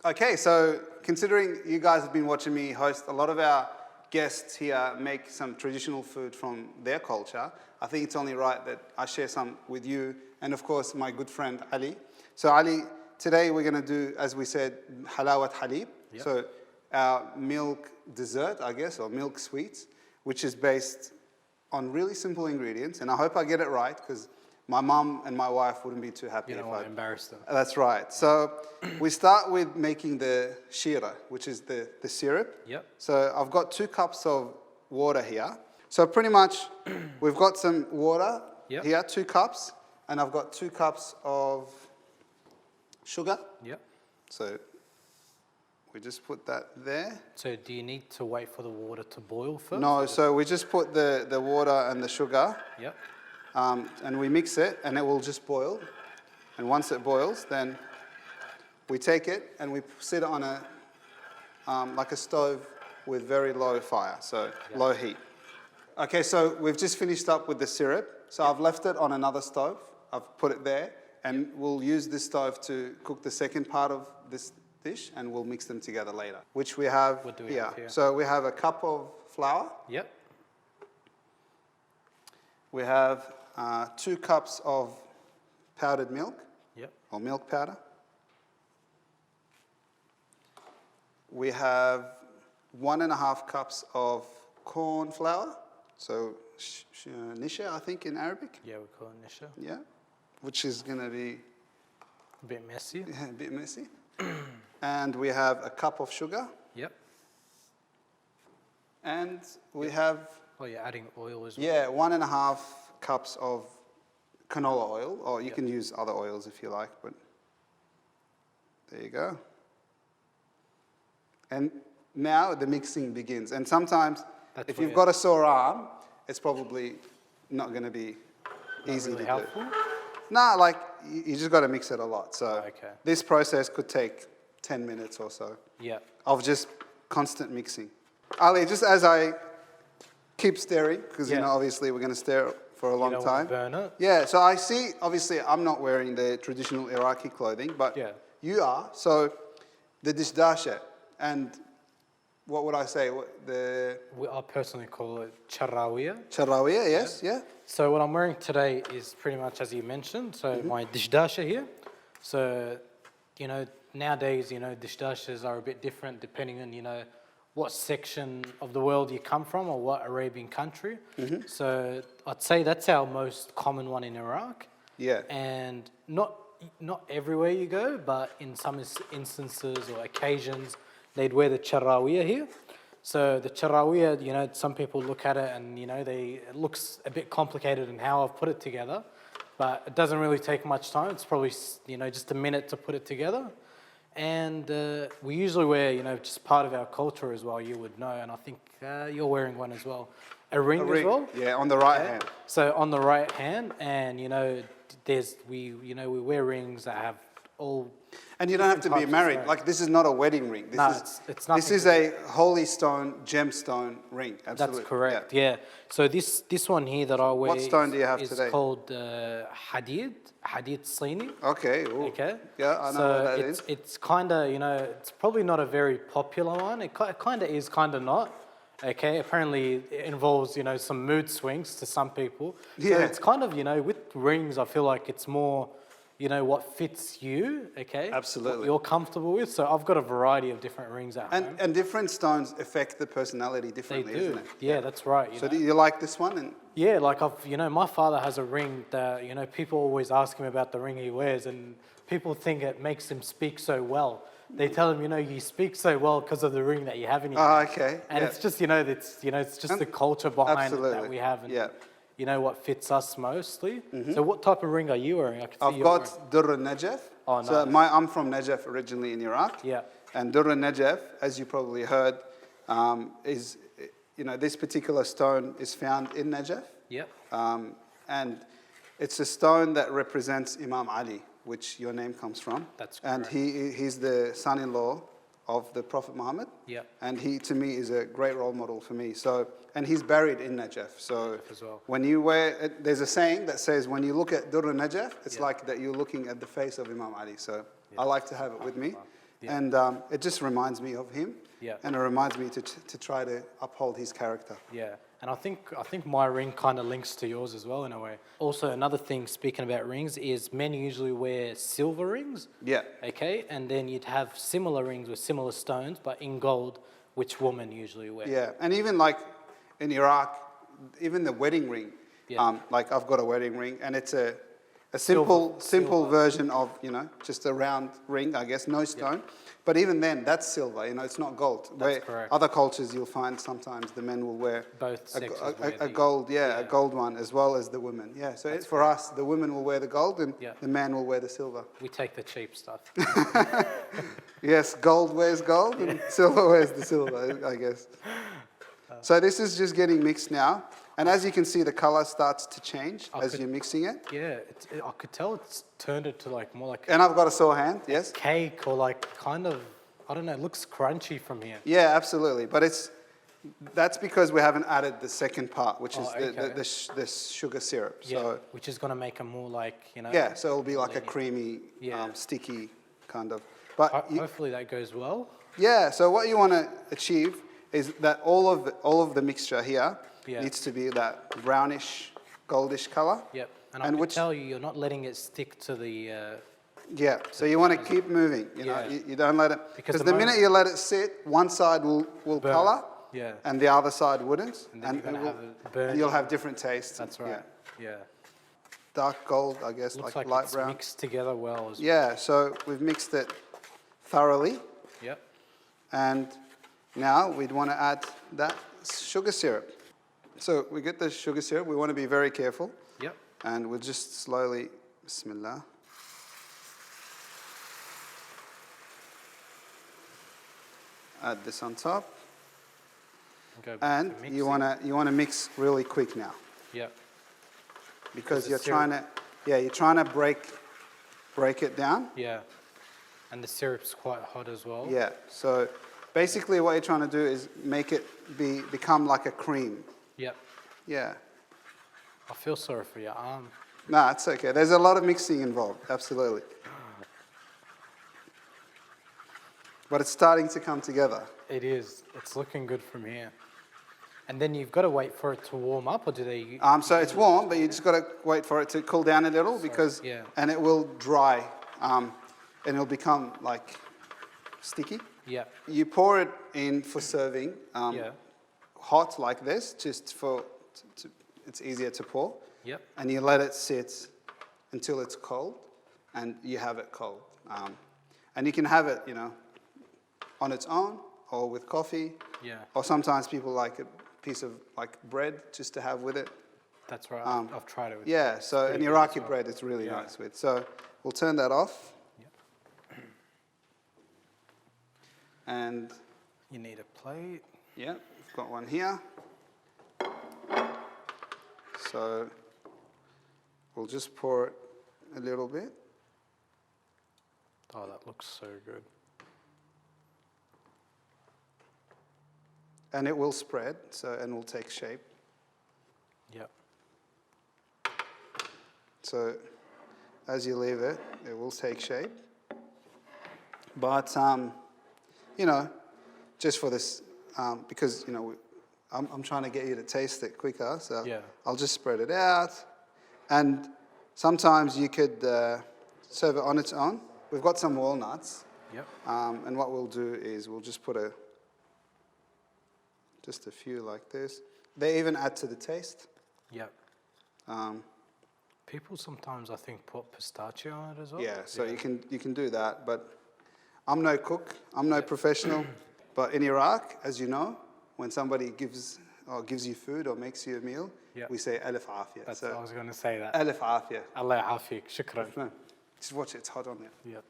Okay, so considering you guys have been watching me host, a lot of our guests here make some traditional food from their culture. I think it's only right that I share some with you and, of course, my good friend Ali. So Ali, today we're going to do, as we said, halawat halib. Yep. So our milk dessert, I guess, or milk sweets, which is based on really simple ingredients. And I hope I get it right, because my mum and my wife wouldn't be too happy. You don't want to embarrass them. That's right. So we start with making the shira, which is the syrup. Yep. So I've got 2 cups of water here. So pretty much we've got some water here, 2 cups, and I've got 2 cups of sugar. Yep. So we just put that there. So do you need to wait for the water to boil first? No, so we just put the water and the sugar. Yep. And we mix it, and it will just boil. And once it boils, then we take it and we sit it on a like a stove with very low fire, so low heat. Okay, so we've just finished up with the syrup. So I've left it on another stove. I've put it there, and we'll use this stove to cook the second part of this dish, and we'll mix them together later. Which we have What do we have here? So we have a cup of flour. Yep. We have 2 cups of powdered milk. Yep. Or milk powder. We have 1.5 cups of corn flour, so nisha, I think, in Arabic. Yeah, we call it nisha. Yeah, which is going to be A bit messy. a bit messy. And we have a cup of sugar. Yep. And we have, Oh, you're adding oil as well. 1.5 cups of canola oil, or you can use other oils if you like, but there you go. And now the mixing begins. And sometimes, if you've got a sore arm, it's probably not going to be easy really to helpful? do. Nah, like, you just got to mix it a lot. So this process could take 10 minutes or so. Yeah. Of just constant mixing. Ali, just as I keep stirring, because, you know, obviously we're going to stir for a long time. Want to burn it? Yeah, so I see, obviously, I'm not wearing the traditional Iraqi clothing, but you are. So the dishdasha, and what would I say? I personally call it charrawiya. Charrawiya, yes, yeah. So what I'm wearing today is pretty much as you mentioned. So my dishdasha here. So, you know, nowadays, you know, dishdashas are a bit different depending on, you know, what section of the world you come from or what Arabian country. So I'd say that's our most common one in Iraq. Yeah. And not everywhere you go, but in some instances or occasions, they'd wear the charrawiya here. So the charrawiya, you know, some people look at it and, you know, it looks a bit complicated in how I've put it together, but it doesn't really take much time. It's probably, you know, just a minute to put it together. And we usually wear, you know, just part of our culture as well, you would know, and I think you're wearing one as well. A ring as well? Yeah, on the right hand. So on the right hand, and, you know, we wear rings that have all... And you don't have to be married. Like, this is not a wedding ring. It's nothing. This is a holy stone, gemstone ring. Absolutely. That's correct, yeah. So this one here that I wear... What stone do you have today? It's called hadid Sini. Okay. Ooh. Okay. Yeah, I know what that is. It's kind of, you know, it's probably not a very popular one. It kind of is, kind of not. Okay, apparently it involves, you know, some mood swings to some people. Yeah. So it's kind of, you know, with rings, I feel like it's more... you know, what fits you, okay? Absolutely. What you're comfortable with. So I've got a variety of different rings at home. And different stones affect the personality differently, They do. isn't it? Yeah, that's right. So do you like this one? Yeah, like you know, my father has a ring that, you know, people always ask him about the ring he wears, and people think it makes him speak so well. They tell him, you know, you speak so well because of the ring that you have in your hand. Okay. And it's just, you know, it's just the culture behind it that we have. And, you know, what fits us mostly. So what type of ring are you wearing? I've got Durr Najaf. Oh, nice. So I'm from Najaf originally in Iraq. Yeah. And Durr Najaf, as you probably heard, is, you know, this particular stone is found in Najaf. Yeah. And it's a stone that represents Imam Ali, which your name comes from. That's correct. And he's the son-in-law of the Prophet Muhammad. Yeah. And he, to me, is a great role model for me. So, and he's buried in Najaf. So as well. when you wear, there's a saying that says, when you look at Durr Najaf, it's like that you're looking at the face of Imam Ali. So I like to have it with me. Yeah. And it just reminds me of him. Yeah. And it reminds me to try to uphold his character. Yeah, and I think my ring kind of links to yours as well in a way. Also, another thing, speaking about rings, is men usually wear silver rings. Yeah. Okay, and then you'd have similar rings with similar stones, but in gold, which women usually wear. Yeah, and even like in Iraq, even the wedding ring. Yeah. Like I've got a wedding ring, and it's a simple Silver. version of, just a round ring, I guess, no stone. But even then, that's silver, it's not gold. That's correct. Other cultures, you'll find sometimes the men will wear Both sexes wear a the- gold, a gold one, as well as the women. Yeah, so it's for us, the women will wear the gold and the man will wear the silver. We take the cheap stuff. Yes, gold wears gold and silver wears the silver, I guess. So this is just getting mixed now. And as you can see, the color starts to change as you're mixing it. Yeah, I could tell it's turned it to like more like And I've got a sore hand, yes? cake or like kind of, I don't know, it looks crunchy from here. Yeah, absolutely. But that's because we haven't added the second part, which is the sugar syrup. Yeah, So which is going to make them more like, yeah, so it'll be like a creamy, sticky kind of. But hopefully that goes well. yeah, so what you want to achieve is that all of the mixture here needs to be that brownish, goldish color. Yep, and I can tell you're not letting it stick to the... Yeah, so you want to keep moving, you don't let it, because the minute you let it sit, one side will Burn. color, Yeah. and the other side wouldn't, And then you're gonna have it burn. and you'll have different tastes. That's right. Yeah. Dark gold, I guess, Looks like like light it's brown. mixed together well as well. Yeah, so we've mixed it thoroughly, Yep. and now we'd want to add that sugar syrup. So we get the sugar syrup, we want to be very careful, Yep. and we'll just slowly, bismillah. Add this on top, and you want to mix really quick now, Yep. because Because you're trying to break it down. Yeah. And the syrup's quite hot as well. Yeah. So basically, what you're trying to do is make it become like a cream. Yep. Yeah. I feel sorry for your arm. No, it's okay. There's a lot of mixing involved. Absolutely. But it's starting to come together. It is. It's looking good from here. And then you've got to wait for it to warm up, or do they... So it's warm, but you just got to wait for it to cool down a little because, and it will dry, and it'll become like sticky. Yeah. You pour it in for serving, hot like this, just for it's easier to pour. Yep. And you let it sit until it's cold, and you have it cold. And you can have it, on its own or with coffee. Yeah. Or sometimes people like a piece of like bread just to have with it. That's right. I've tried it with Yeah, so an Iraqi bread it's really nice with. So we'll turn that off. Yep. And You need a plate. yeah, we've got one here. So we'll just pour it a little bit. Oh, that looks so good. And it will spread, and will take shape. Yep. So as you leave it, it will take shape. But, just for this, because, I'm trying to get you to taste it quicker, so I'll just spread it out. And sometimes you could serve it on its own. We've got some walnuts. Yep. And what we'll do is we'll just put just a few like this. They even add to the taste. Yep. People sometimes, I think, put pistachio on it as well. Yeah, so you can do that, but I'm no cook, I'm no professional. But in Iraq, as you know, when somebody gives you food or makes you a meal, we say alif afia. That's what I was going to say that. Alif afia. Allah afik, shukran. Just watch it, it's hot on there. Yep.